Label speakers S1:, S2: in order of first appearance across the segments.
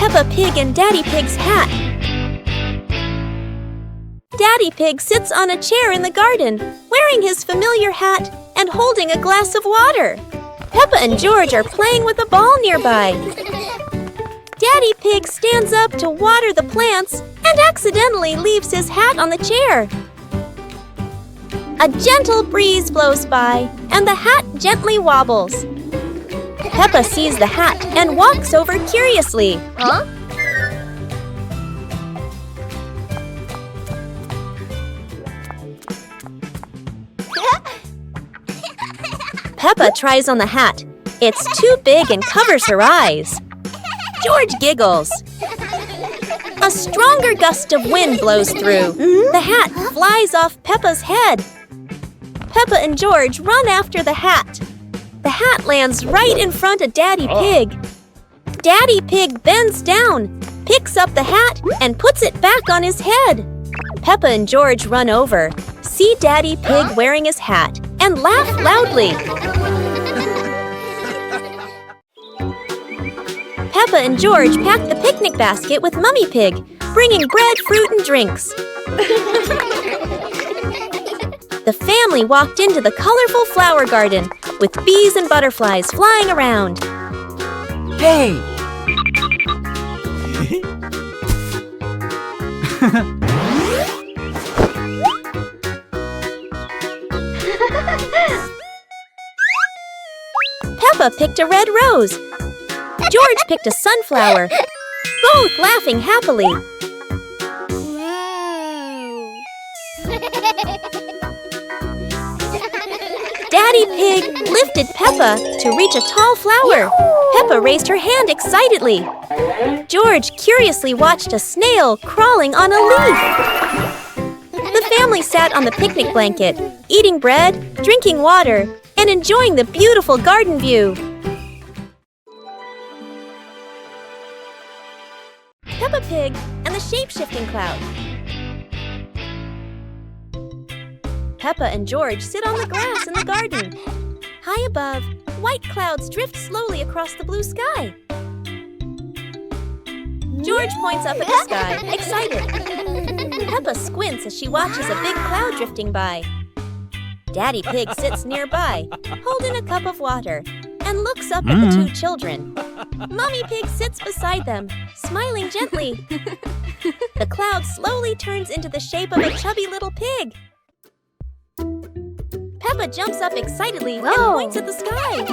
S1: Peppa Pig and Daddy Pig's hat. Daddy Pig sits on a chair in the garden, wearing his familiar hat and holding a glass of water. Peppa and George are playing with a ball nearby. Daddy Pig stands up to water the plants and accidentally leaves his hat on the chair. A gentle breeze blows by and the hat gently wobbles. Peppa sees the hat and walks over curiously.
S2: Huh?
S1: Peppa tries on the hat. It's too big and covers her eyes. George giggles. A stronger gust of wind blows through. The hat flies off Peppa's head. Peppa and George run after the hat. The hat lands right in front of Daddy Pig. Daddy Pig bends down, picks up the hat, and puts it back on his head. Peppa and George run over, see Daddy Pig wearing his hat, and laugh loudly. Peppa and George pack the picnic basket with Mummy Pig, bringing bread, fruit, and drinks. The family walked into the colorful flower garden with bees and butterflies flying around.
S3: Hey!
S1: Peppa picked a red rose. George picked a sunflower, both laughing happily. Daddy Pig lifted Peppa to reach a tall flower. Peppa raised her hand excitedly. George curiously watched a snail crawling on a leaf. The family sat on the picnic blanket, eating bread, drinking water, and enjoying the beautiful garden view. Peppa Pig and the shape-shifting cloud. Peppa and George sit on the grass in the garden. High above, white clouds drift slowly across the blue sky. George points up at the sky, excited. Peppa squints as she watches a big cloud drifting by. Daddy Pig sits nearby, holding a cup of water, and looks up at the two children. Mummy Pig sits beside them, smiling gently. The cloud slowly turns into the shape of a chubby little pig. Peppa jumps up excitedly and points at the sky.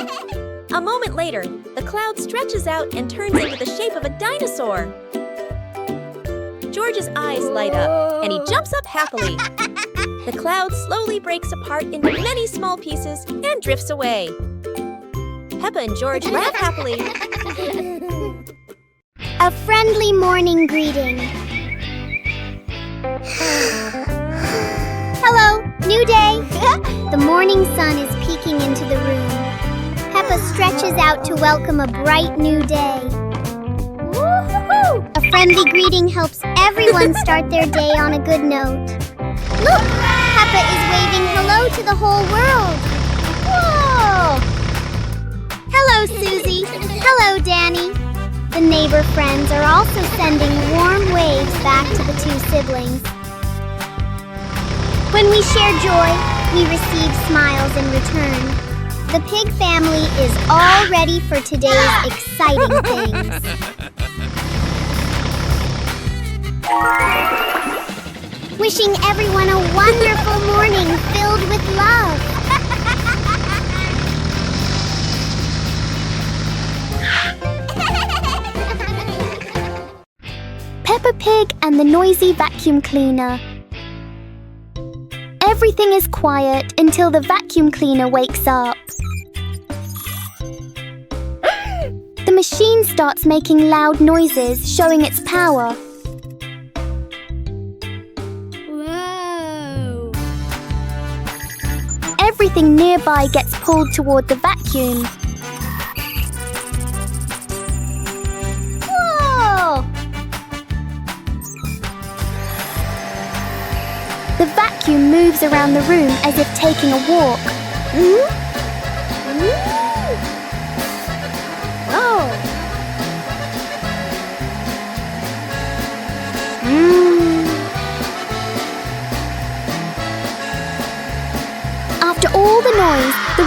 S1: A moment later, the cloud stretches out and turns into the shape of a dinosaur. George's eyes light up, and he jumps up happily. The cloud slowly breaks apart into many small pieces and drifts away. Peppa and George laugh happily.
S2: A friendly morning greeting. Hello, new day. The morning sun is peeking into the room. Peppa stretches out to welcome a bright new day. Woo-hoo-hoo! A friendly greeting helps everyone start their day on a good note. Look, Peppa is waving hello to the whole world. Whoa! Hello, Susie. Hello, Danny. The neighbor friends are also sending warm waves back to the two siblings. When we share joy, we receive smiles in return. The pig family is all ready for today's exciting things. Wishing everyone a wonderful morning filled with love. Peppa Pig and the noisy vacuum cleaner. Everything is quiet until the vacuum cleaner wakes up. The machine starts making loud noises, showing its power. Whoa! Everything nearby gets pulled toward the vacuum. Whoa! The vacuum moves around the room as if taking a walk. Whoa!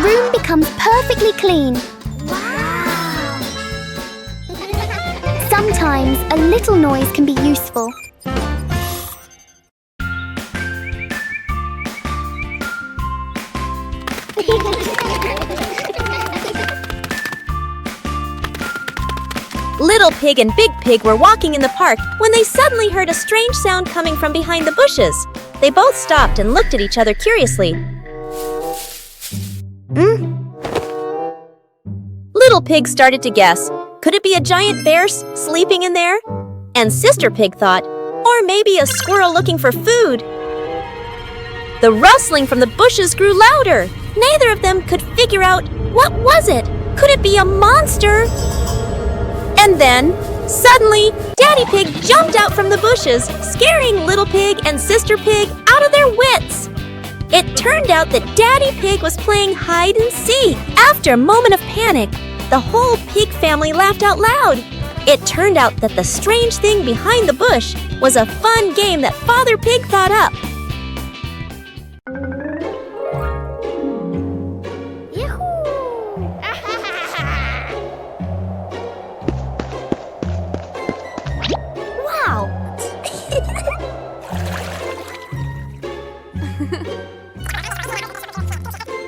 S2: room becomes perfectly clean. Wow! Sometimes a little noise can be useful.
S1: Little Pig and Big Pig were walking in the park when they suddenly heard a strange sound coming from behind the bushes. They both stopped and looked at each other curiously. Little Pig started to guess. Could it be a giant bear sleeping in there? And Sister Pig thought, or maybe a squirrel looking for food. The rustling from the bushes grew louder. Neither of them could figure out, what was it? Could it be a monster? And then, suddenly, Daddy Pig jumped out from the bushes, scaring Little Pig and Sister Pig out of their wits. It turned out that Daddy Pig was playing hide and seek. After a moment of panic, the whole pig family laughed out loud. It turned out that the strange thing behind the bush was a fun game that Father Pig thought up.
S2: Wow!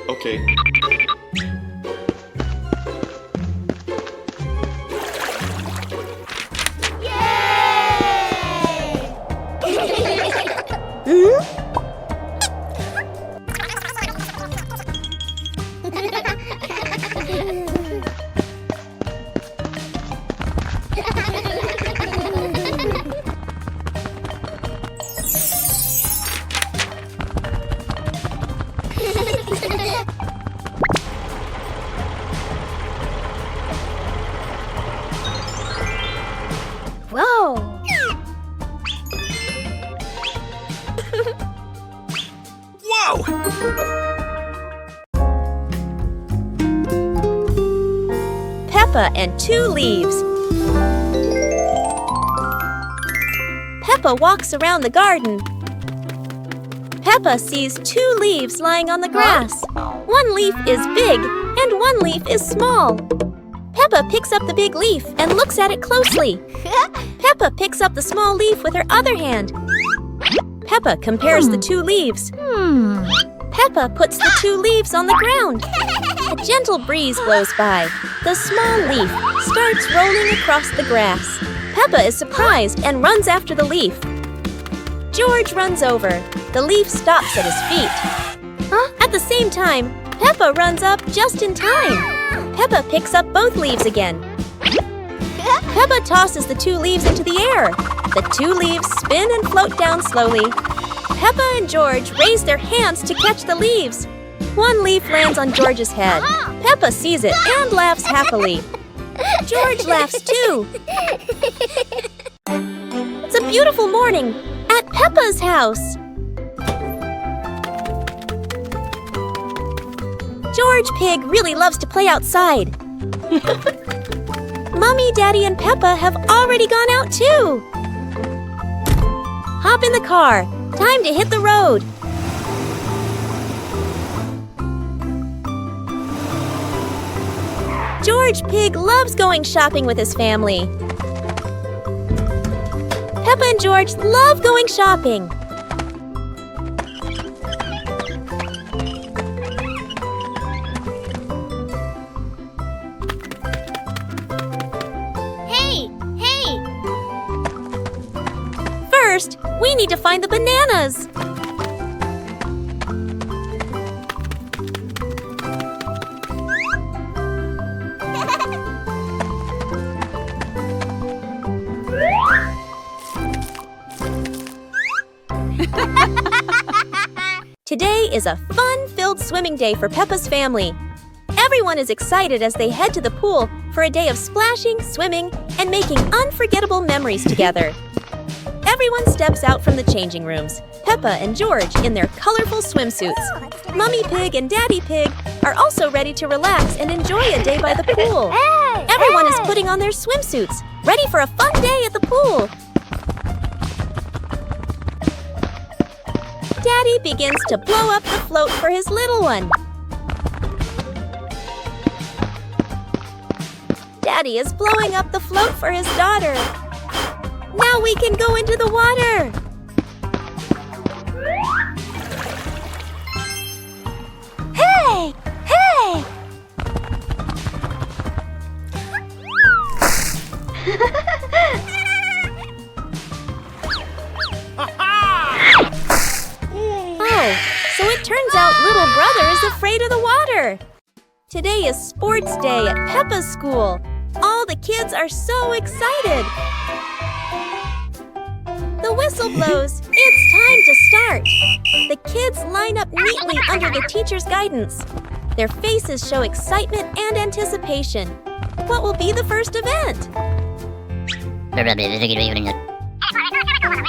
S4: Okay.
S2: Whoa!
S3: Whoa!
S1: Peppa and Two Leaves. Peppa walks around the garden. Peppa sees two leaves lying on the grass. One leaf is big and one leaf is small. Peppa picks up the big leaf and looks at it closely. Peppa picks up the small leaf with her other hand. Peppa compares the two leaves. Peppa puts the two leaves on the ground. A gentle breeze blows by. The small leaf starts rolling across the grass. Peppa is surprised and runs after the leaf. George runs over. The leaf stops at his feet. At the same time, Peppa runs up just in time. Peppa picks up both leaves again. Peppa tosses the two leaves into the air. The two leaves spin and float down slowly. Peppa and George raise their hands to catch the leaves. One leaf lands on George's head. Peppa sees it and laughs happily. George laughs too. It's a beautiful morning at Peppa's house. George Pig really loves to play outside. Mommy, Daddy, and Peppa have already gone out too. Hop in the car. Time to hit the road. George Pig loves going shopping with his family. Peppa and George love going shopping.
S2: Hey!
S1: First, we need to find the bananas. Today is a fun-filled swimming day for Peppa's family. Everyone is excited as they head to the pool for a day of splashing, swimming, and making unforgettable memories together. Everyone steps out from the changing rooms, Peppa and George in their colorful swimsuits. Mummy Pig and Daddy Pig are also ready to relax and enjoy a day by the pool. Everyone is putting on their swimsuits, ready for a fun day at the pool. Daddy begins to blow up the float for his little one. Daddy is blowing up the float for his daughter. Now we can go into the water. Hey! Hey! Oh, so it turns out little brother is afraid of the water. Today is sports day at Peppa's school. All the kids are so excited. The whistle blows. It's time to start. The kids line up neatly under the teacher's guidance. Their faces show excitement and anticipation. What will be the first event?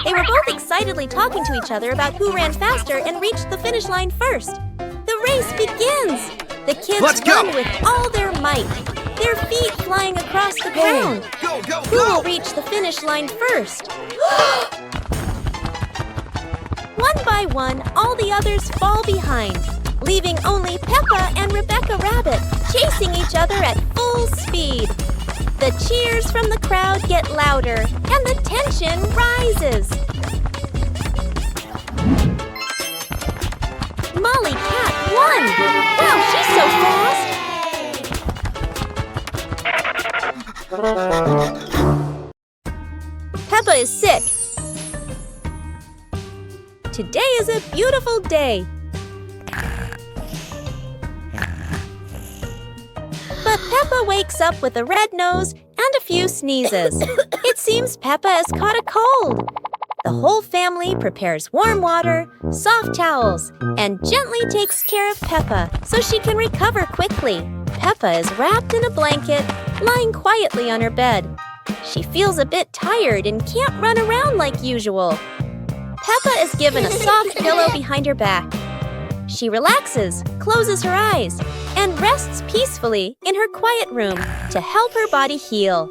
S1: They were both excitedly talking to each other about who ran faster and reached the finish line first. The race begins. The kids run with all their might, their feet flying across the ground.
S3: Go, go,
S1: Who will
S3: go!
S1: reach the finish line first? One by one, all the others fall behind, leaving only Peppa and Rebecca Rabbit chasing each other at full speed. The cheers from the crowd get louder, and the tension rises. Molly Cat won! Wow, she's so fast! Peppa is sick. Today is a beautiful day. But Peppa wakes up with a red nose and a few sneezes. It seems Peppa has caught a cold. The whole family prepares warm water, soft towels, and gently takes care of Peppa so she can recover quickly. Peppa is wrapped in a blanket, lying quietly on her bed. She feels a bit tired and can't run around like usual. Peppa is given a soft pillow behind her back. She relaxes, closes her eyes, and rests peacefully in her quiet room to help her body heal.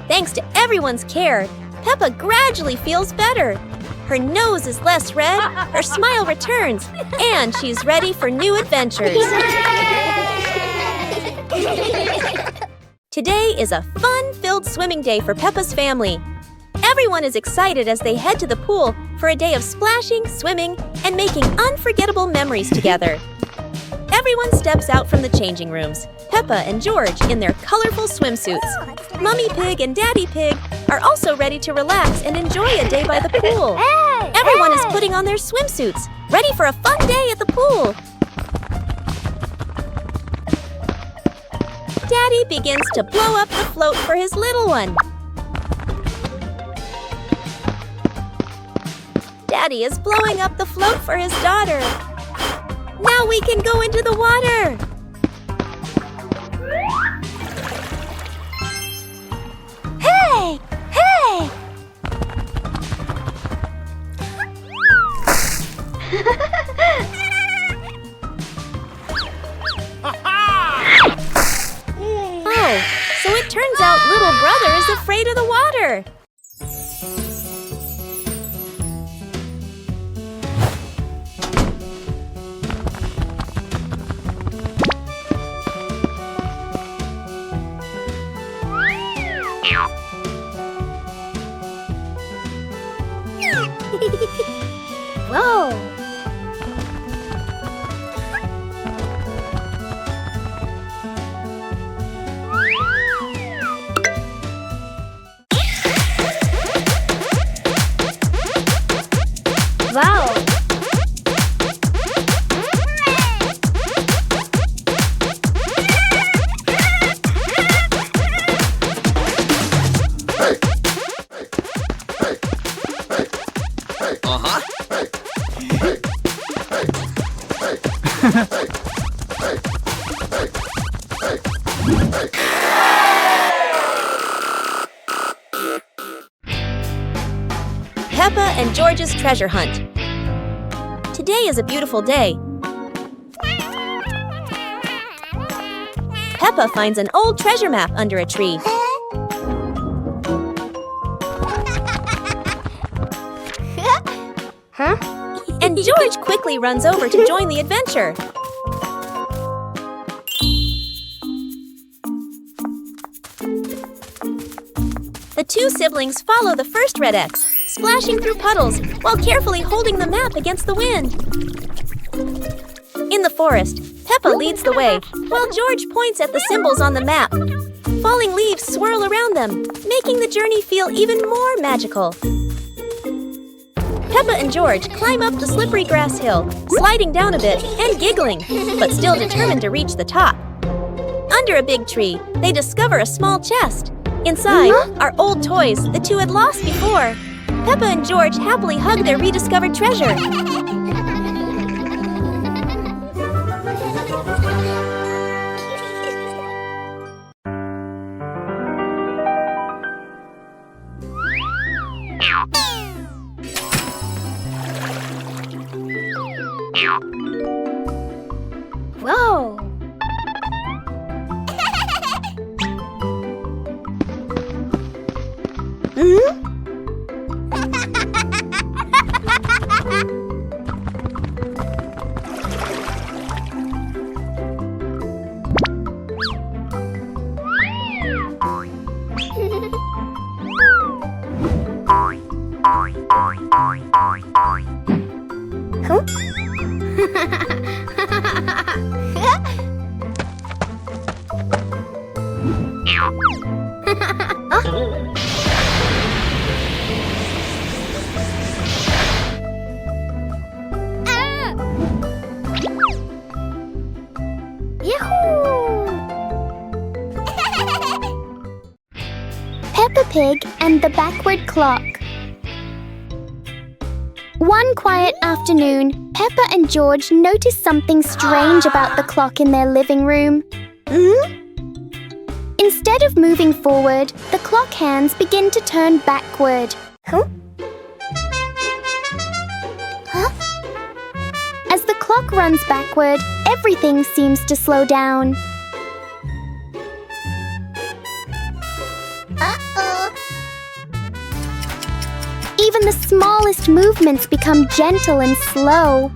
S1: Thanks to everyone's care, Peppa gradually feels better. Her nose is less red, her smile returns, and she's ready for new adventures. Today is a fun-filled swimming day for Peppa's family. Everyone is excited as they head to the pool for a day of splashing, swimming, and making unforgettable memories together. Everyone steps out from the changing rooms, Peppa and George in their colorful swimsuits. Mummy Pig and Daddy Pig are also ready to relax and enjoy a day by the pool. Everyone is putting on their swimsuits, ready for a fun day at the pool. Daddy begins to blow up the float for his little one. Daddy is blowing up the float for his daughter. Now we can go into the water. Hey! Hey! Oh, so it turns out little brother is afraid of the water.
S2: Whoa! Wow!
S1: Peppa and George's treasure hunt. Today is a beautiful day. Peppa finds an old treasure map under a tree.
S2: Huh?
S1: And and George quickly runs over to join the adventure. The two siblings follow the first red X, splashing through puddles while carefully holding the map against the wind. In the forest, Peppa leads the way, while George points at the symbols on the map. Falling leaves swirl around them, making the journey feel even more magical. Peppa and George climb up the slippery grass hill, sliding down a bit and giggling, but still determined to reach the top. Under a big tree, they discover a small chest. Inside are old toys the two had lost before. Peppa and George happily hug their rediscovered treasure.
S2: Whoa! Peppa Pig and the Backward Clock. One quiet afternoon, Peppa and George noticed something strange about the clock in their living room. Instead of moving forward, the clock hands begin to turn backward. As the clock runs backward, everything seems to slow down. Even the smallest movements become gentle and slow.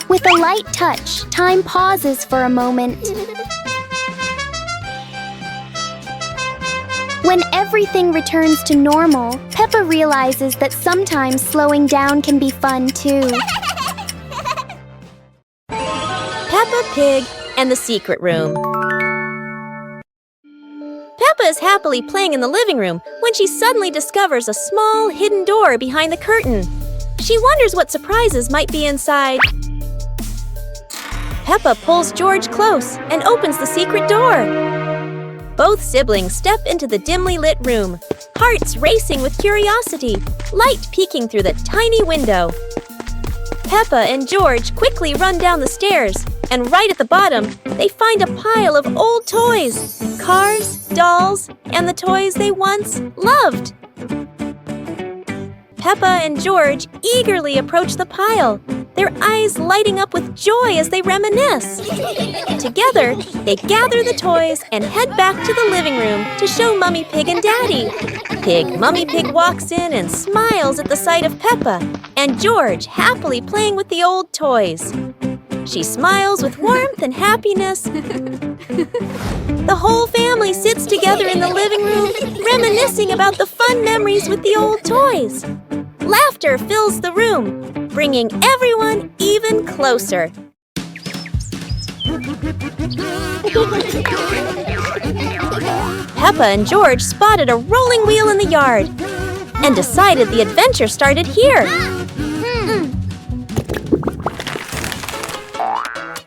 S2: With a light touch, time pauses for a moment. When everything returns to normal, Peppa realizes that sometimes slowing down can be fun too.
S1: Peppa Pig and the Secret Room. Peppa is happily playing in the living room when she suddenly discovers a small hidden door behind the curtain. She wonders what surprises might be inside. Peppa pulls George close and opens the secret door. Both siblings step into the dimly lit room, hearts racing with curiosity, light peeking through the tiny window. Peppa and George quickly run down the stairs, and right at the bottom, they find a pile of old toys, cars, dolls, and the toys they once loved. Peppa and George eagerly approach the pile, their eyes lighting up with joy as they reminisce. Together, they gather the toys and head back to the living room to show Mummy Pig and Daddy. Mummy Pig walks in and smiles at the sight of Peppa and George happily playing with the old toys. She smiles with warmth and happiness. The whole family sits together in the living room, reminiscing about the fun memories with the old toys. Laughter fills the room, bringing everyone even closer. Peppa and George spotted a rolling wheel in the yard and decided the adventure started here.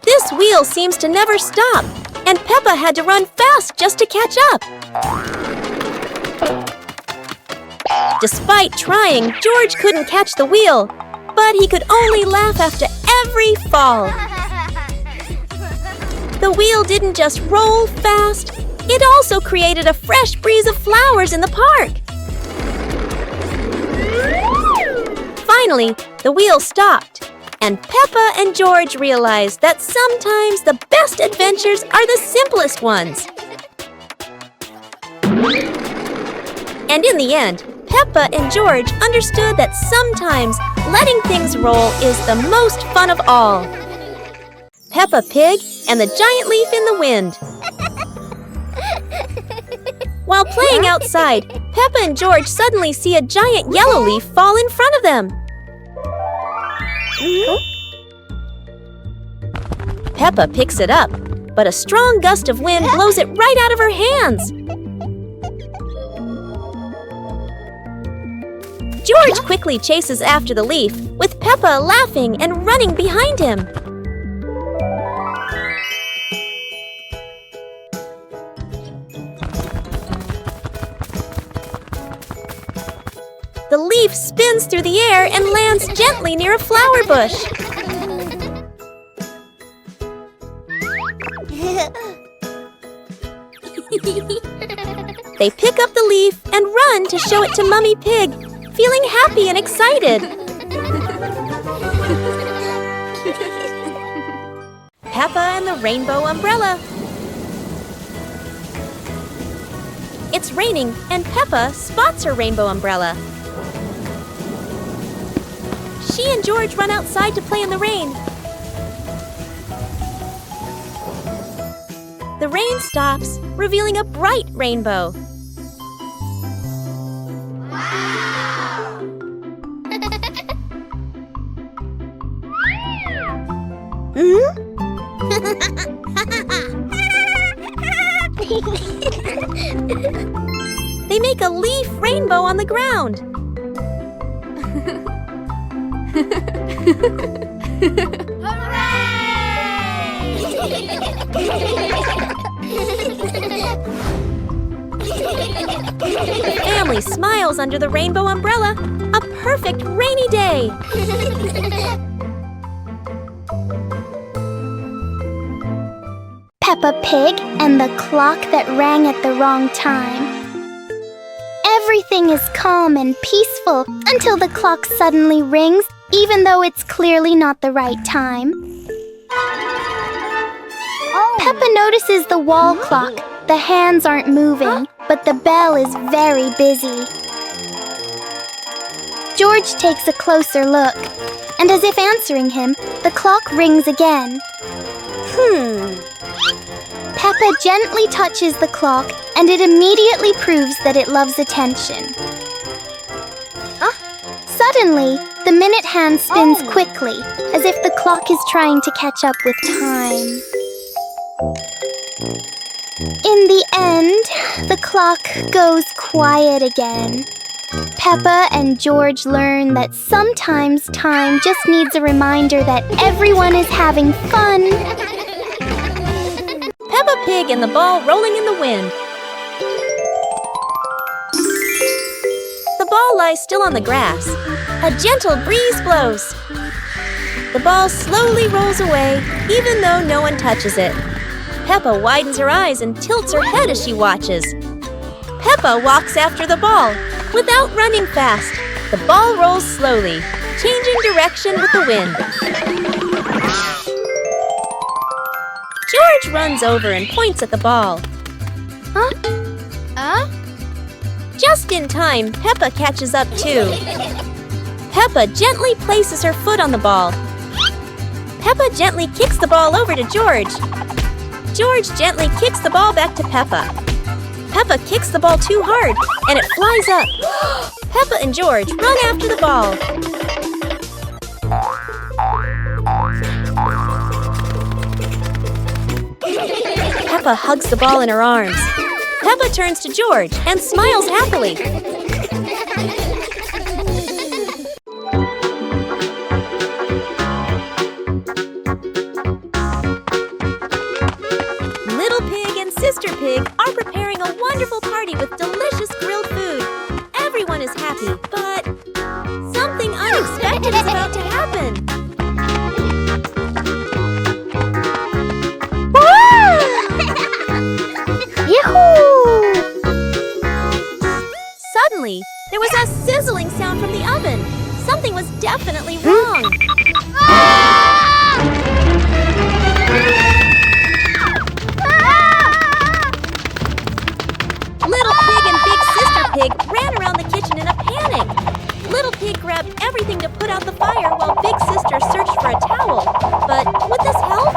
S1: This wheel seems to never stop, and Peppa had to run fast just to catch up. Despite trying, George couldn't catch the wheel, but he could only laugh after every fall. The wheel didn't just roll fast, it also created a fresh breeze of flowers in the park. Finally, the wheel stopped, and Peppa and George realized that sometimes the best adventures are the simplest ones. And in the end, Peppa and George understood that sometimes letting things roll is the most fun of all. Peppa Pig and the giant leaf in the wind. While playing outside, Peppa and George suddenly see a giant yellow leaf fall in front of them. Peppa picks it up, but a strong gust of wind blows it right out of her hands. George quickly chases after the leaf, with Peppa laughing and running behind him. The leaf spins through the air and lands gently near a flower bush. They pick up the leaf and run to show it to Mummy Pig, feeling happy and excited. Peppa and the Rainbow Umbrella. It's raining and Peppa spots her rainbow umbrella. She and George run outside to play in the rain. The rain stops, revealing a bright rainbow. They make a leaf rainbow on the ground. The family smiles under the rainbow umbrella. A perfect rainy day.
S2: Peppa Pig and the clock that rang at the wrong time. Everything is calm and peaceful until the clock suddenly rings, even though it's clearly not the right time. Peppa notices the wall clock. The hands aren't moving, but the bell is very busy. George takes a closer look, and as if answering him, the clock rings again. Peppa gently touches the clock, and it immediately proves that it loves attention. Suddenly, the minute hand spins quickly, as if the clock is trying to catch up with time. In the end, the clock goes quiet again. Peppa and George learn that sometimes time just needs a reminder that everyone is having fun.
S1: Peppa Pig and the ball rolling in the wind. The ball lies still on the grass. A gentle breeze blows. The ball slowly rolls away, even though no one touches it. Peppa widens her eyes and tilts her head as she watches. Peppa walks after the ball. Without running fast, the ball rolls slowly, changing direction with the wind. George runs over and points at the ball. Just in time, Peppa catches up too. Peppa gently places her foot on the ball. Peppa gently kicks the ball over to George. George gently kicks the ball back to Peppa. Peppa kicks the ball too hard, and it flies up. Peppa and George run after the ball. Peppa hugs the ball in her arms. Peppa turns to George and smiles happily. Little Pig and Sister Pig are preparing a wonderful party with delicious grilled food. Everyone is happy, but something unexpected is about to happen. Suddenly, there was a sizzling sound from the oven. Something was definitely wrong. Little Pig out the fire while Big Sister searched for a towel. But would this help?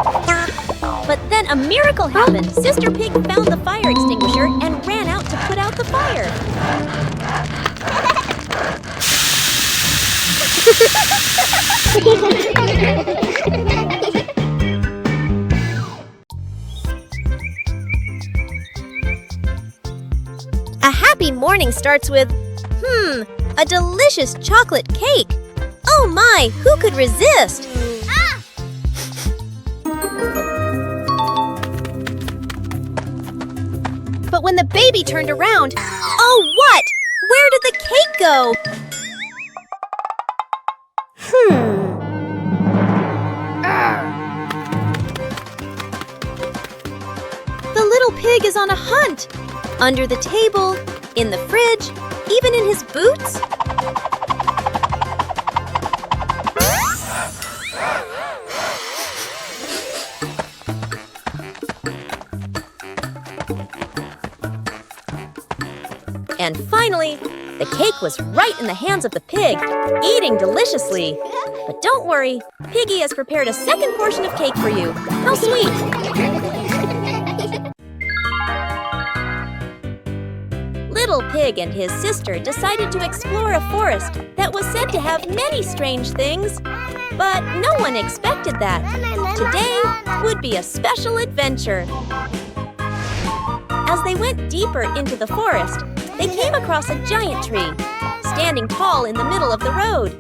S1: But then a miracle happened. Sister Pig found the fire extinguisher and ran out to put out the fire. A happy morning starts with, a delicious chocolate cake. Oh my, who could resist? But when the baby turned around, oh what? Where did the cake go? The little pig is on a hunt. Under the table, in the fridge, even in his boots. And finally, the cake was right in the hands of the pig, eating deliciously. But don't worry, Piggy has prepared a second portion of cake for you. How sweet! Little Pig and his sister decided to explore a forest that was said to have many strange things. But no one expected that. Today would be a special adventure. As they went deeper into the forest, they came across a giant tree, standing tall in the middle of the road.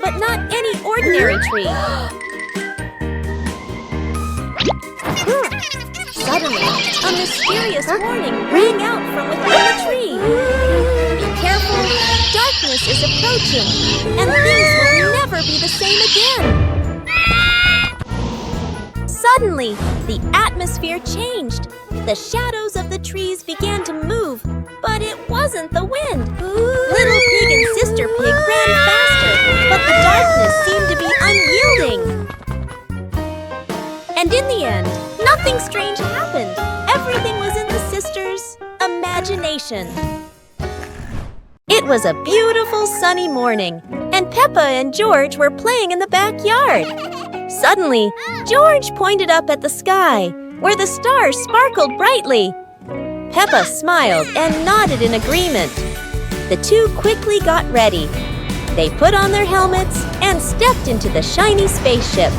S1: But not any ordinary tree. Suddenly, a mysterious warning rang out from within the tree. Be careful, darkness is approaching, and things will never be the same again. Suddenly, the atmosphere changed. The shadows of the trees began to move, but it wasn't the wind. Little Pig and Sister Pig ran faster, but the darkness seemed to be unyielding. And in the end, nothing strange happened. Everything was in the sisters' imagination. It was a beautiful sunny morning, and Peppa and George were playing in the backyard. Suddenly, George pointed up at the sky, where the stars sparkled brightly. Peppa smiled and nodded in agreement. The two quickly got ready. They put on their helmets and stepped into the shiny spaceship.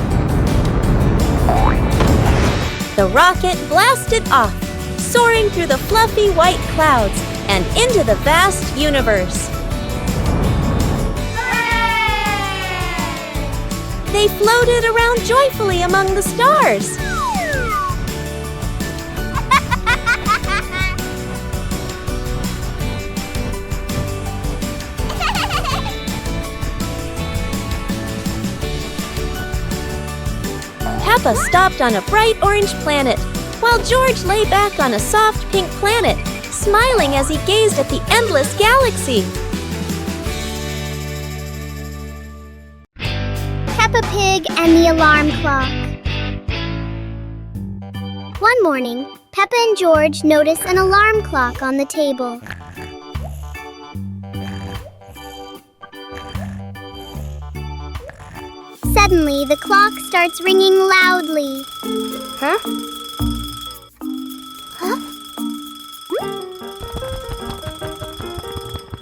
S1: The rocket blasted off, soaring through the fluffy white clouds and into the vast universe. They floated around joyfully among the stars. Peppa stopped on a bright orange planet, while George lay back on a soft pink planet, smiling as he gazed at the endless galaxy.
S2: Peppa Pig and the Alarm Clock. One morning, Peppa and George notice an alarm clock on the table. Suddenly, the clock starts ringing loudly. Huh?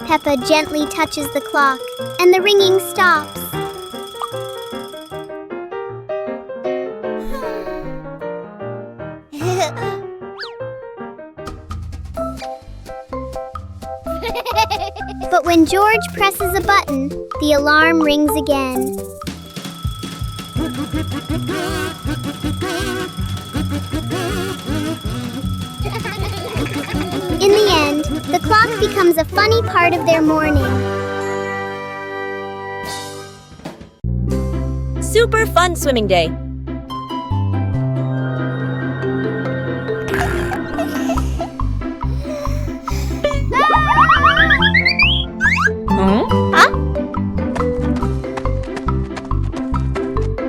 S2: Peppa gently touches the clock, and the ringing stops. But when George presses a button, the alarm rings again. In the end, the clock becomes a funny part of their morning.
S1: Super fun swimming day.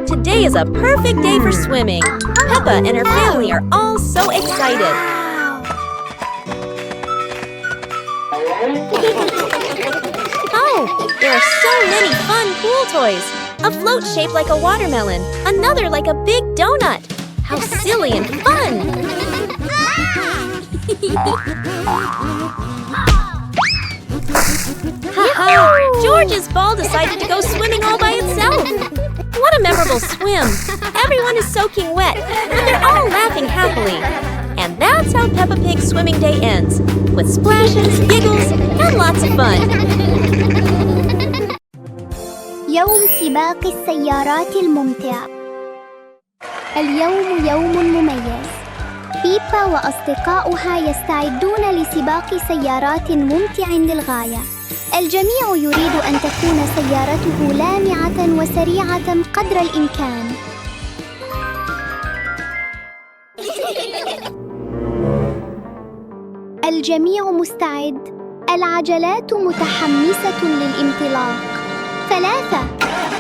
S1: Today is a perfect day for swimming. Peppa and her family are all so excited. Oh, There are so many fun pool toys. A float shaped like a watermelon, another like a big donut. How silly and fun! Ha-ha! George's ball decided to go swimming all by itself. What a memorable swim! Everyone is soaking wet, but they're all laughing happily. And that's how Peppa Pig's swimming day ends, with splashes, giggles, and lots of fun.
S2: يوم سباق السيارات الممتع. اليوم يوم مميز. بيبا وأصدقاؤها يستعدون لسباق سيارات ممتع للغاية. الجميع يريد أن تكون سيارته لامعة وسريعة قدر الإمكان. الجميع مستعد. العجلات متحمسة للانطلاق. 3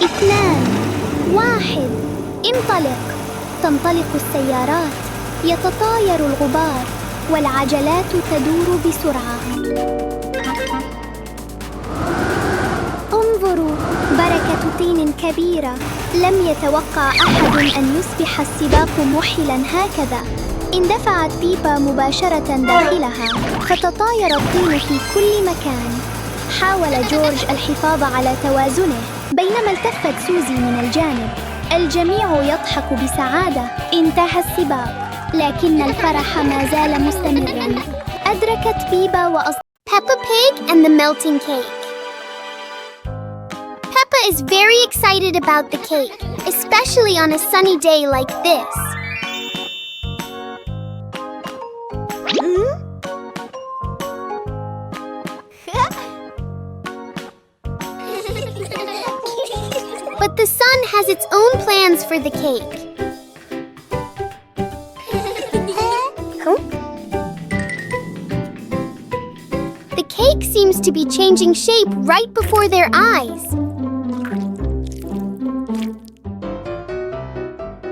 S2: 2 1 انطلق. تنطلق السيارات. يتطاير الغبار والعجلات تدور بسرعة. انظروا، بركة طين كبيرة. لم يتوقع أحد أن يصبح السباق محلا هكذا. اندفعت بيبا مباشرة داخلها، فتطاير الطين في كل مكان. حاول جورج الحفاظ على توازنه، بينما التفت سوزي من الجانب. الجميع يضحك بسعادة. انتهى السباق، لكن الفرح ما زال مستمراً. أدركت بيبا Peppa Pig and the melting cake. Peppa is very excited about the cake, especially on a sunny day like this. But the sun has its own plans for the cake. The cake seems to be changing shape right before their eyes.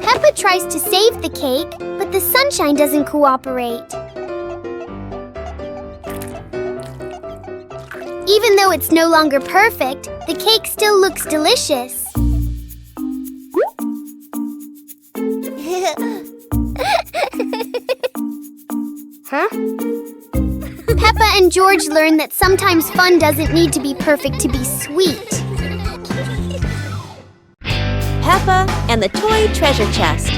S2: Peppa tries to save the cake, but the sunshine doesn't cooperate. Even though it's no longer perfect, the cake still looks delicious. Huh? Peppa and George learn that sometimes fun doesn't need to be perfect to be sweet.
S1: Peppa and the toy treasure chest.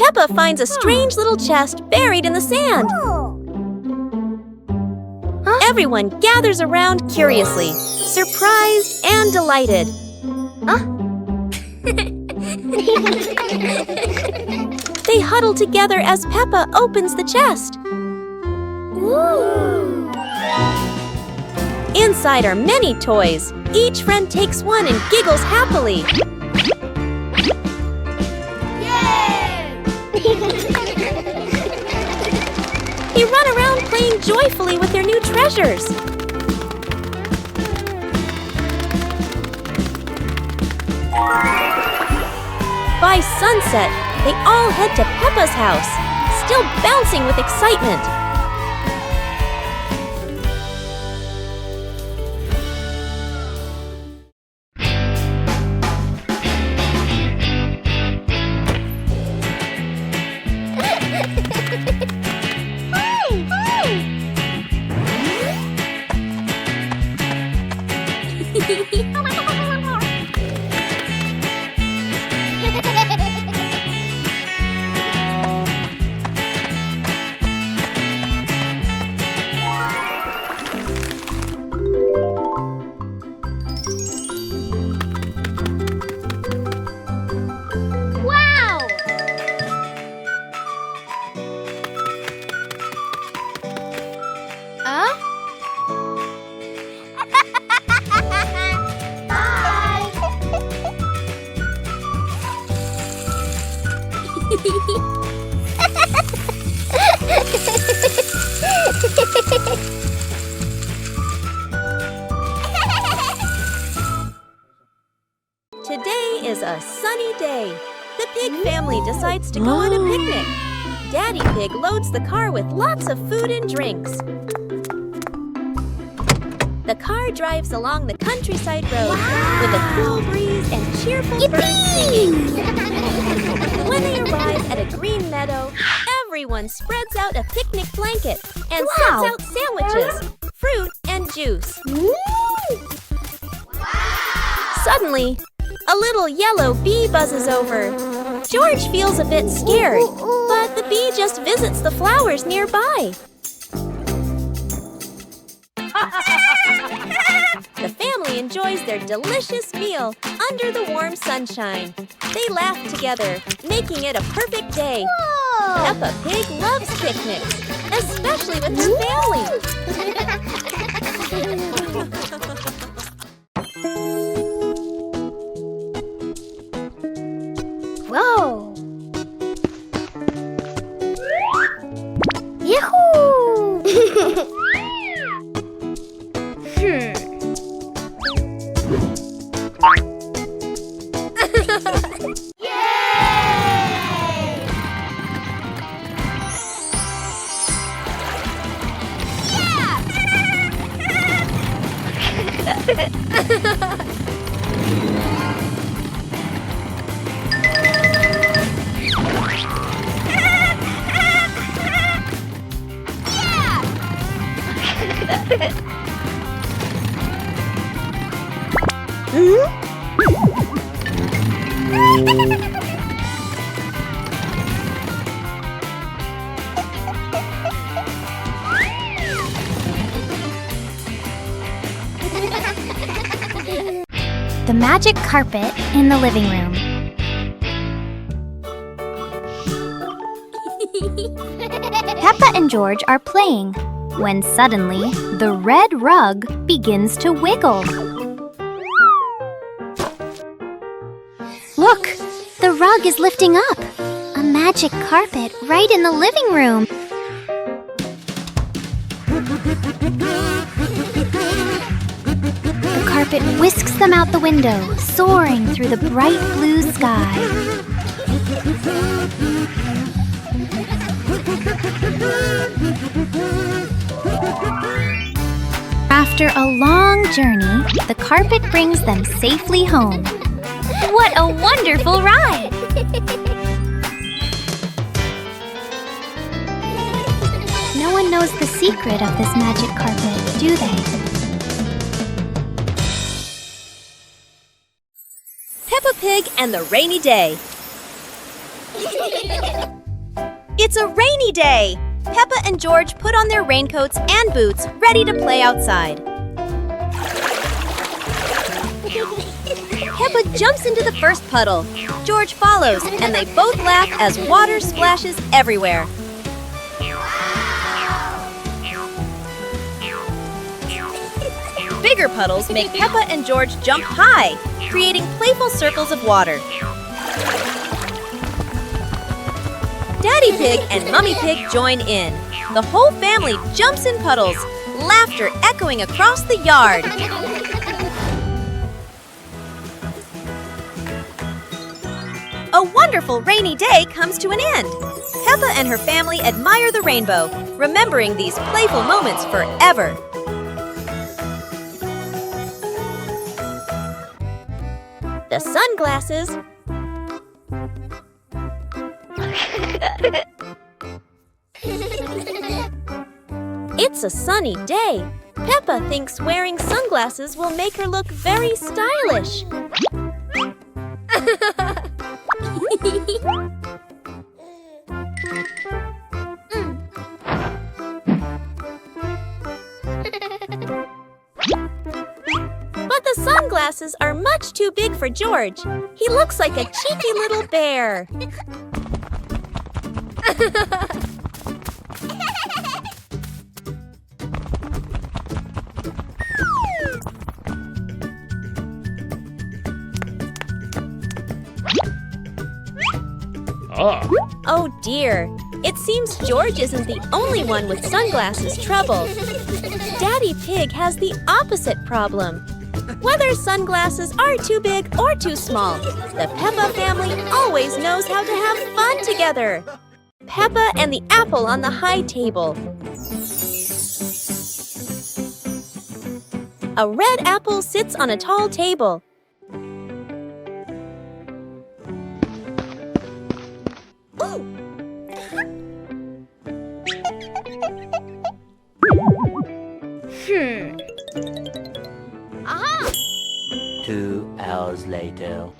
S1: Peppa finds a strange little chest buried in the sand. Everyone gathers around curiously, surprised and delighted. They huddle together as Peppa opens the chest. Inside are many toys. Each friend takes one and giggles happily. They run around playing joyfully with their new treasures. By sunset, they all head to Peppa's house, still bouncing with excitement. Today is a sunny day. The pig family decides to go on a picnic. Daddy Pig loads the car with lots of food and drinks. The car drives along the countryside road with a cool breeze and cheerful birds singing. When they arrive at a green meadow, everyone spreads out a picnic blanket and sets out sandwiches, fruit, and juice. Suddenly, a little yellow bee buzzes over. George feels a bit scared, but the bee just visits the flowers nearby. The family enjoys their delicious meal under the warm sunshine. They laugh together, making it a perfect day.
S2: Whoa!
S1: Peppa Pig loves picnics, especially with her family.
S2: Whoa! Yahoo! The magic carpet in the living room. Peppa and George are playing when suddenly the red rug begins to wiggle. Look, the rug is lifting up. A magic carpet right in the living room. The carpet whisks them out the window, soaring through the bright blue sky. After a long journey, the carpet brings them safely home. What a wonderful ride! No one knows the secret of this magic carpet, do they?
S1: Peppa Pig and the Rainy Day. It's a rainy day! Peppa and George put on their raincoats and boots, ready to play outside. Peppa jumps into the first puddle. George follows, and they both laugh as water splashes everywhere. Bigger puddles make Peppa and George jump high, creating playful circles of water. Daddy Pig and Mummy Pig join in. The whole family jumps in puddles, laughter echoing across the yard. A wonderful rainy day comes to an end. Peppa and her family admire the rainbow, remembering these playful moments forever. The sunglasses. It's a sunny day. Peppa thinks wearing sunglasses will make her look very stylish. But the sunglasses are much too big for George. He looks like a cheeky little bear. Oh dear, it seems George isn't the only one with sunglasses trouble. Daddy Pig has the opposite problem. Whether sunglasses are too big or too small, the Peppa family always knows how to have fun together. Peppa and the apple on the high table. A red apple sits on a tall table. Ooh!
S4: 2 hours later.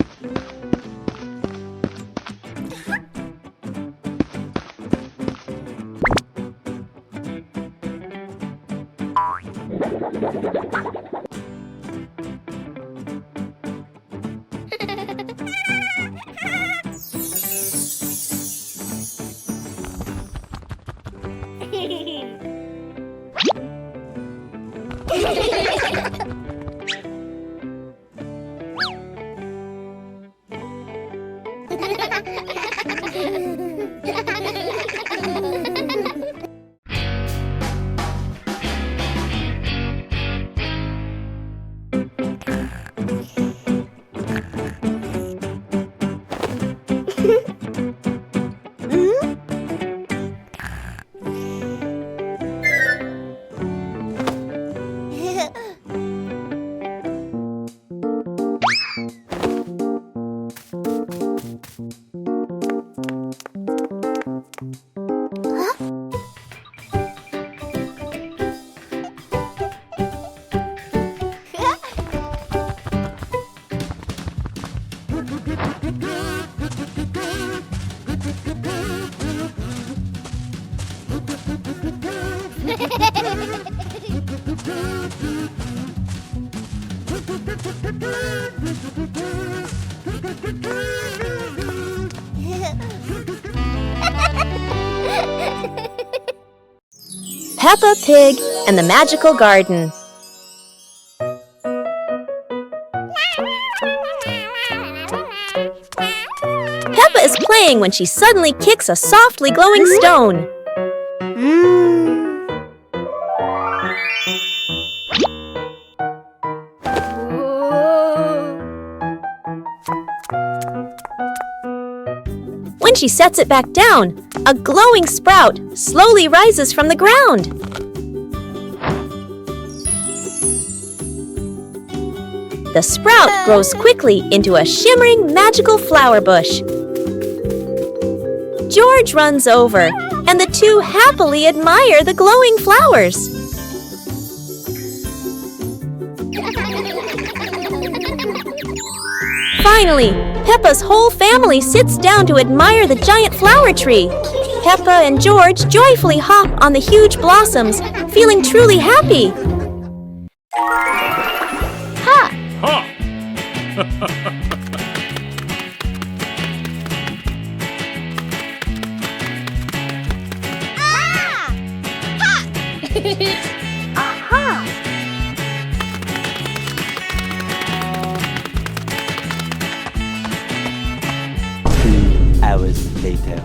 S1: Peppa Pig and the Magical Garden. Peppa is playing when she suddenly kicks a softly glowing stone. When she sets it back down, a glowing sprout slowly rises from the ground. The sprout grows quickly into a shimmering magical flower bush. George runs over, and the two happily admire the glowing flowers. Finally, Peppa's whole family sits down to admire the giant flower tree. Peppa and George joyfully hop on the huge blossoms, feeling truly happy. Ha!
S2: Aha!
S4: 2 hours later.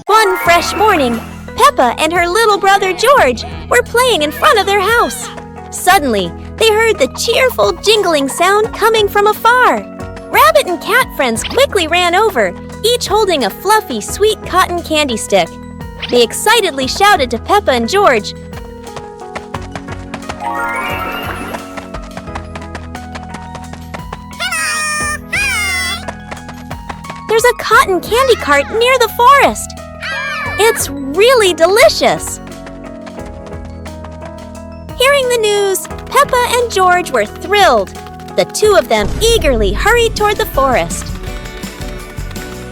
S1: One fresh morning, Peppa and her little brother George were playing in front of their house. Suddenly, they heard the cheerful jingling sound coming from afar. Rabbit and cat friends quickly ran over, each holding a fluffy, sweet cotton candy stick. They excitedly shouted to Peppa and George, "There's a cotton candy cart near the forest. It's really delicious." Hearing the news, Peppa and George were thrilled. The two of them eagerly hurried toward the forest.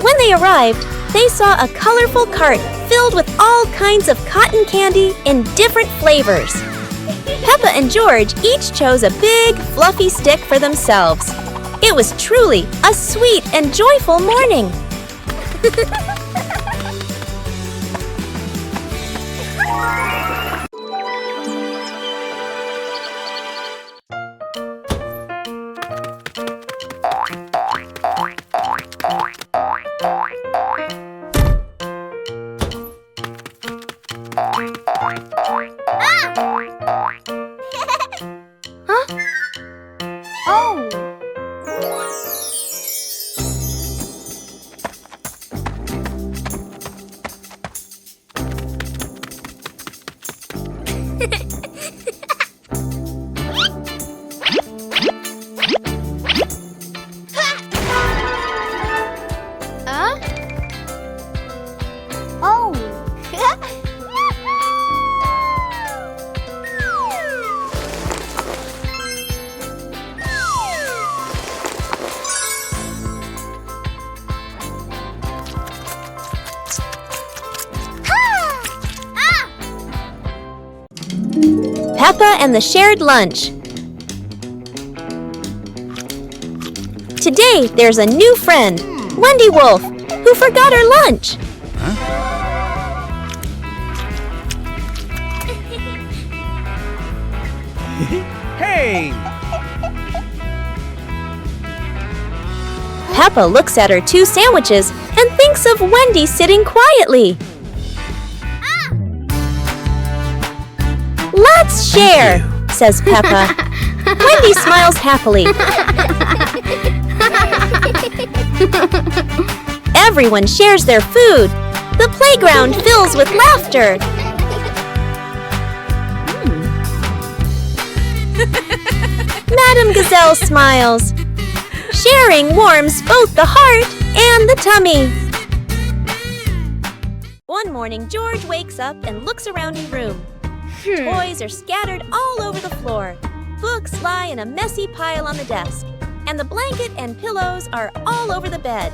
S1: When they arrived, they saw a colorful cart filled with all kinds of cotton candy in different flavors. Peppa and George each chose a big, fluffy stick for themselves. It was truly a sweet and joyful morning. Peppa and the shared lunch. Today, there's a new friend, Wendy Wolf, who forgot her lunch.
S3: Hey!
S1: Peppa looks at her 2 sandwiches and thinks of Wendy sitting quietly. Let's share, says Peppa. Wendy smiles happily. Everyone shares their food. The playground fills with laughter. Madame Gazelle smiles. Sharing warms both the heart and the tummy. One morning, George wakes up and looks around his room. Toys are scattered all over the floor. Books lie in a messy pile on the desk. And the blanket and pillows are all over the bed.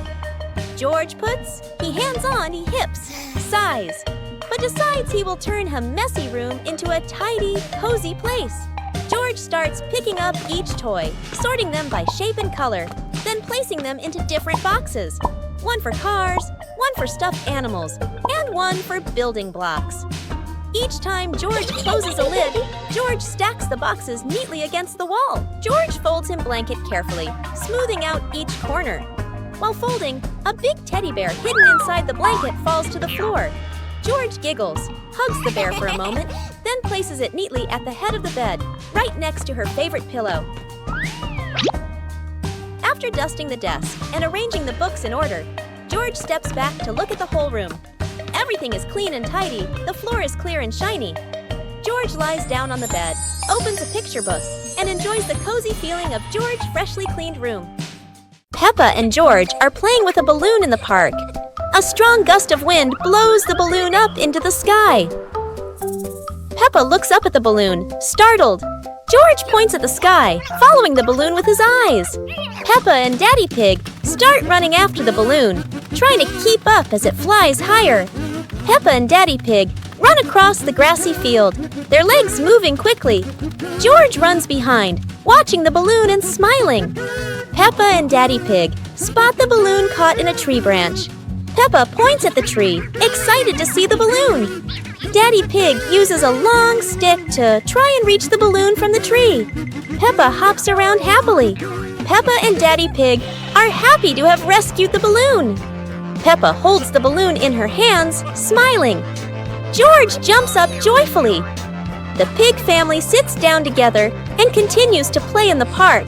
S1: George puts, he hands on, he hips, sighs, but decides he will turn a messy room into a tidy, cozy place. George starts picking up each toy, sorting them by shape and color, then placing them into different boxes. One for cars, one for stuffed animals, and one for building blocks. Each time George closes a lid, George stacks the boxes neatly against the wall. George folds his blanket carefully, smoothing out each corner. While folding, a big teddy bear hidden inside the blanket falls to the floor. George giggles, hugs the bear for a moment, then places it neatly at the head of the bed, right next to her favorite pillow. After dusting the desk and arranging the books in order, George steps back to look at the whole room. Everything is clean and tidy, the floor is clear and shiny. George lies down on the bed, opens a picture book, and enjoys the cozy feeling of George's freshly cleaned room. Peppa and George are playing with a balloon in the park. A strong gust of wind blows the balloon up into the sky. Peppa looks up at the balloon, startled. George points at the sky, following the balloon with his eyes. Peppa and Daddy Pig start running after the balloon, trying to keep up as it flies higher. Peppa and Daddy Pig run across the grassy field, their legs moving quickly. George runs behind, watching the balloon and smiling. Peppa and Daddy Pig spot the balloon caught in a tree branch. Peppa points at the tree, excited to see the balloon. Daddy Pig uses a long stick to try and reach the balloon from the tree. Peppa hops around happily. Peppa and Daddy Pig are happy to have rescued the balloon. Peppa holds the balloon in her hands, smiling. George jumps up joyfully. The pig family sits down together and continues to play in the park.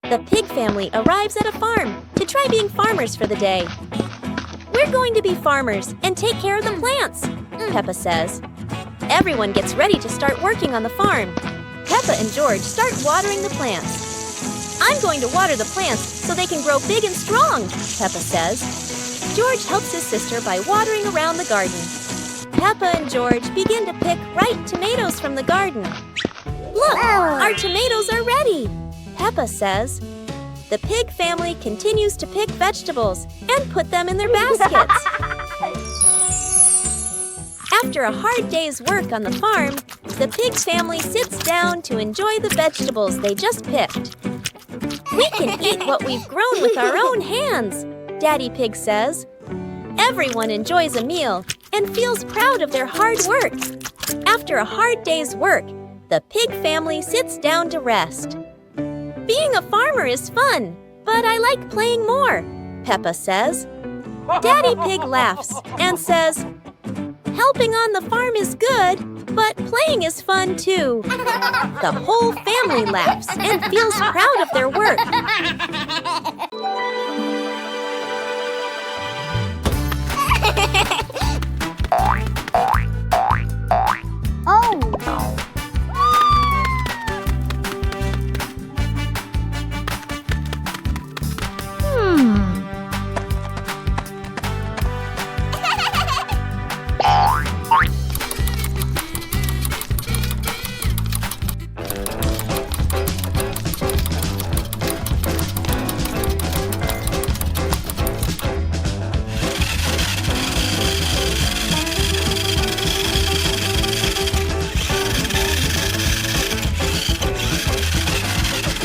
S1: The pig family arrives at a farm to try being farmers for the day. We're going to be farmers and take care of the plants, Peppa says. Everyone gets ready to start working on the farm. Peppa and George start watering the plants. I'm going to water the plants so they can grow big and strong, Peppa says. George helps his sister by watering around the garden. Peppa and George begin to pick ripe tomatoes from the garden. Look, our tomatoes are ready, Peppa says. The pig family continues to pick vegetables and put them in their baskets. After a hard day's work on the farm, the pig family sits down to enjoy the vegetables they just picked. We can eat what we've grown with our own hands, Daddy Pig says. Everyone enjoys a meal and feels proud of their hard work. After a hard day's work, the pig family sits down to rest. Being a farmer is fun, but I like playing more, Peppa says. Daddy Pig laughs and says, helping on the farm is good, but playing is fun too. The whole family laughs and feels proud of their work.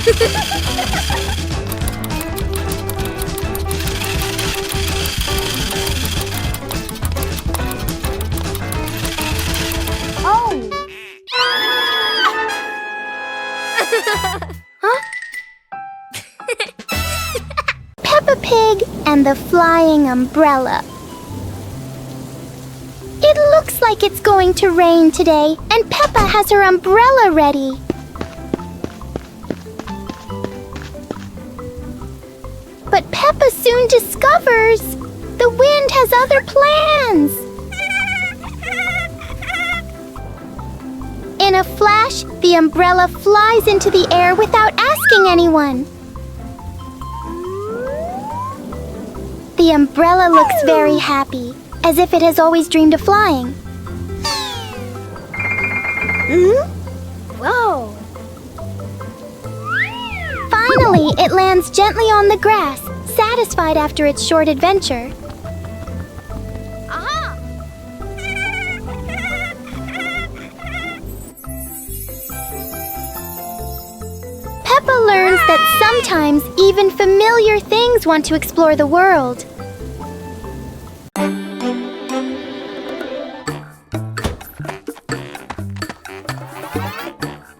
S2: Oh! Huh? Peppa Pig and the flying umbrella. It looks like it's going to rain today, and Peppa has her umbrella ready. But Peppa soon discovers the wind has other plans. In a flash, the umbrella flies into the air without asking anyone. The umbrella looks very happy, as if it has always dreamed of flying. Whoa! Finally, it lands gently on the grass, satisfied after its short adventure. Aha! Peppa learns that sometimes even familiar things want to explore the world.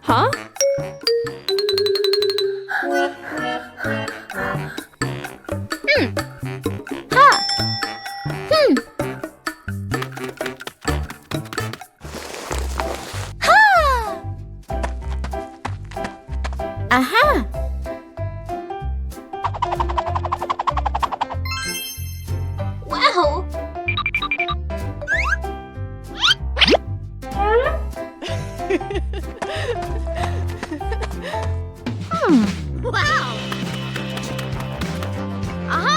S1: Huh?
S2: Ha! Ha!
S1: Aha!
S2: Wow! Wow! Aha!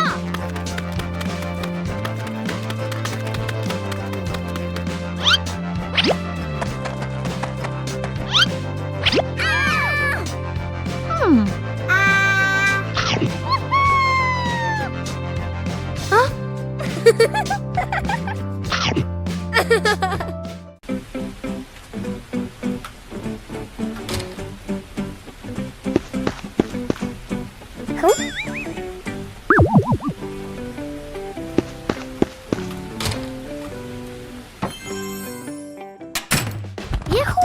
S2: Yahoo!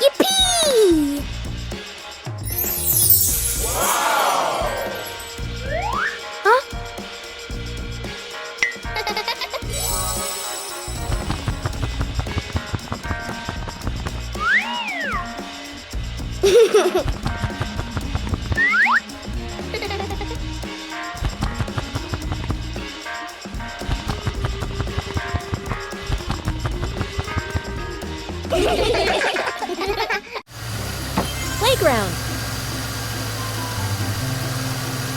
S2: Yippee! Huh?
S1: Playground.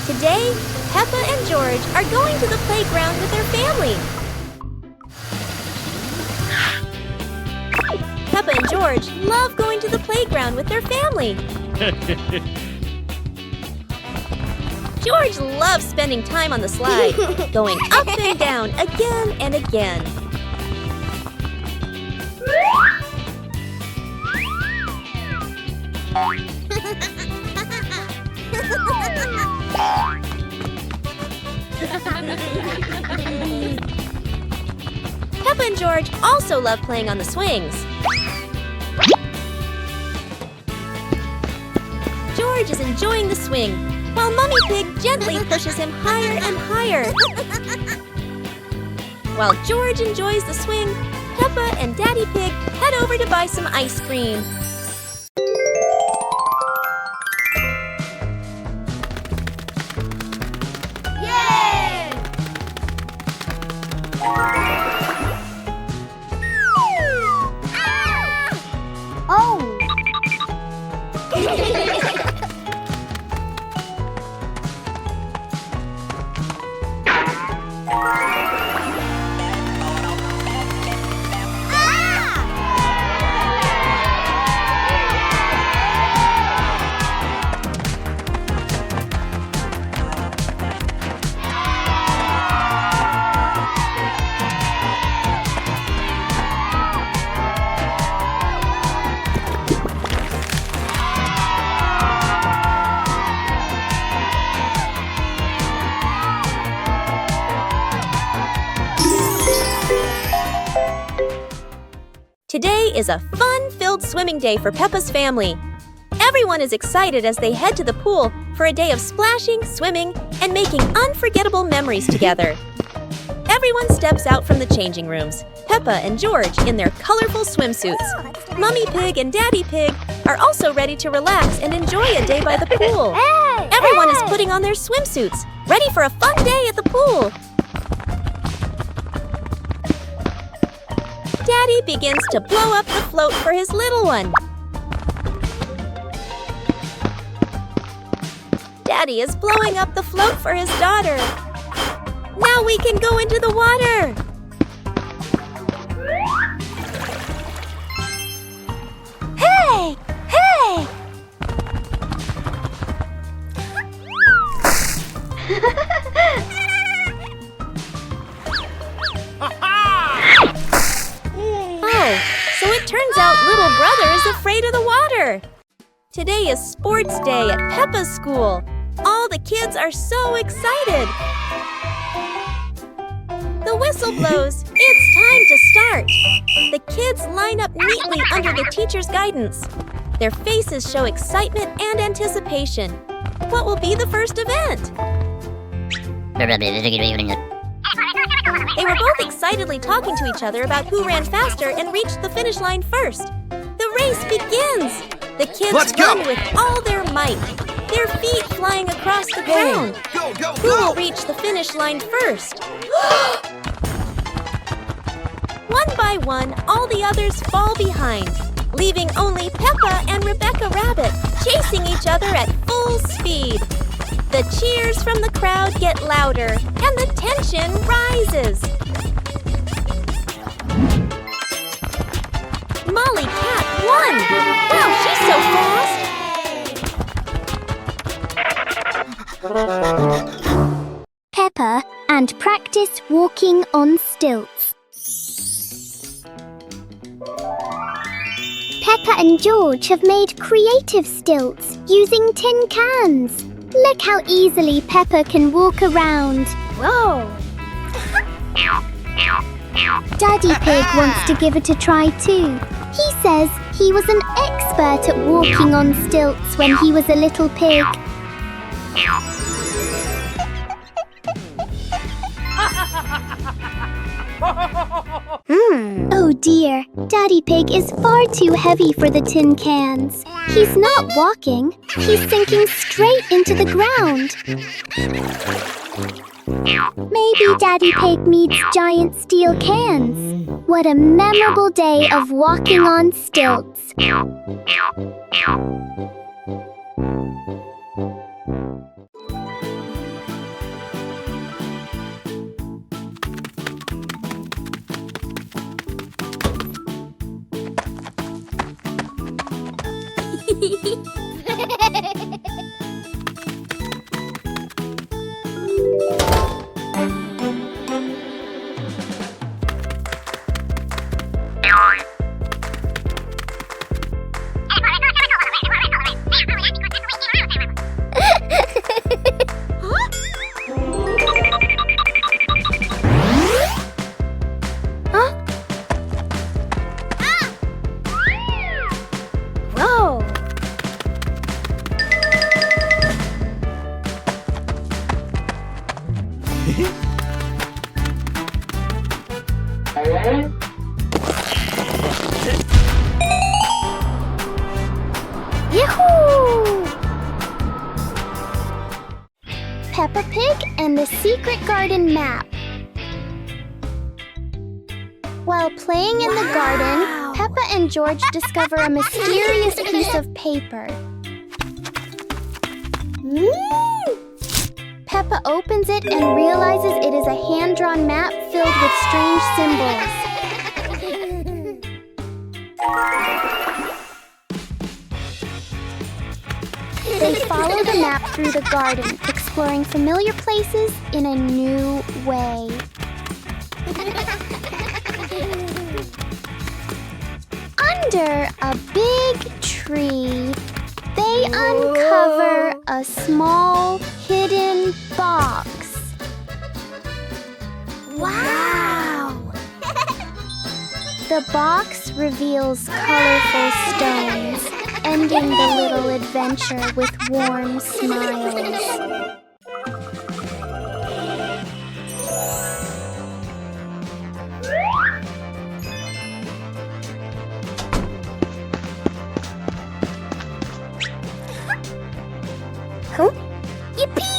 S1: Today, Peppa and George are going to the playground with their family. Peppa and George love going to the playground with their family. George loves spending time on the slide, going up and down again and again. Peppa and George also love playing on the swings. George is enjoying the swing, while Mummy Pig gently pushes him higher and higher. While George enjoys the swing, Peppa and Daddy Pig head over to buy some ice cream.
S2: Oh!
S1: Today is a fun-filled swimming day for Peppa's family. Everyone is excited as they head to the pool for a day of splashing, swimming, and making unforgettable memories together. Everyone steps out from the changing rooms, Peppa and George in their colorful swimsuits. Mummy Pig and Daddy Pig are also ready to relax and enjoy a day by the pool. Everyone is putting on their swimsuits, ready for a fun day at the pool. Daddy begins to blow up the float for his little one. Daddy is blowing up the float for his daughter. Now we can go into the water. Hey! Hey! Oh, so it turns out little brother is afraid of the water. Today is sports day at Peppa's school. All the kids are so excited. The whistle blows. It's time to start. The kids line up neatly under the teacher's guidance. Their faces show excitement and anticipation. What will be the first event? They were both excitedly talking to each other about who ran faster and reached the finish line first. The race begins. The kids run with all their might, their feet flying across the ground. Who will reach the finish line first? One by one, all the others fall behind, leaving only Peppa and Rebecca Rabbit chasing each other at full speed. The cheers from the crowd get louder, and the tension rises. Molly Cat won! Wow, she's so fast!
S2: Peppa and practice walking on stilts. Peppa and George have made creative stilts using tin cans. Look how easily Peppa can walk around.
S1: Whoa!
S2: Daddy Pig wants to give it a try too. He says he was an expert at walking on stilts when he was a little pig. Oh dear, Daddy Pig is far too heavy for the tin cans. He's not walking, he's sinking straight into the ground. Maybe Daddy Pig needs giant steel cans. What a memorable day of walking on stilts. Yahoo! Peppa Pig and the Secret Garden Map. While playing in the garden, Peppa and George discover a mysterious piece of paper. Peppa opens it and realizes it is a hand-drawn map filled with strange symbols. They follow the map through the garden, exploring familiar places in a new way. Under a big tree, they uncover a small hidden box. Wow! The box reveals colorful stones, ending the little adventure with warm smiles. Huh? Yippee!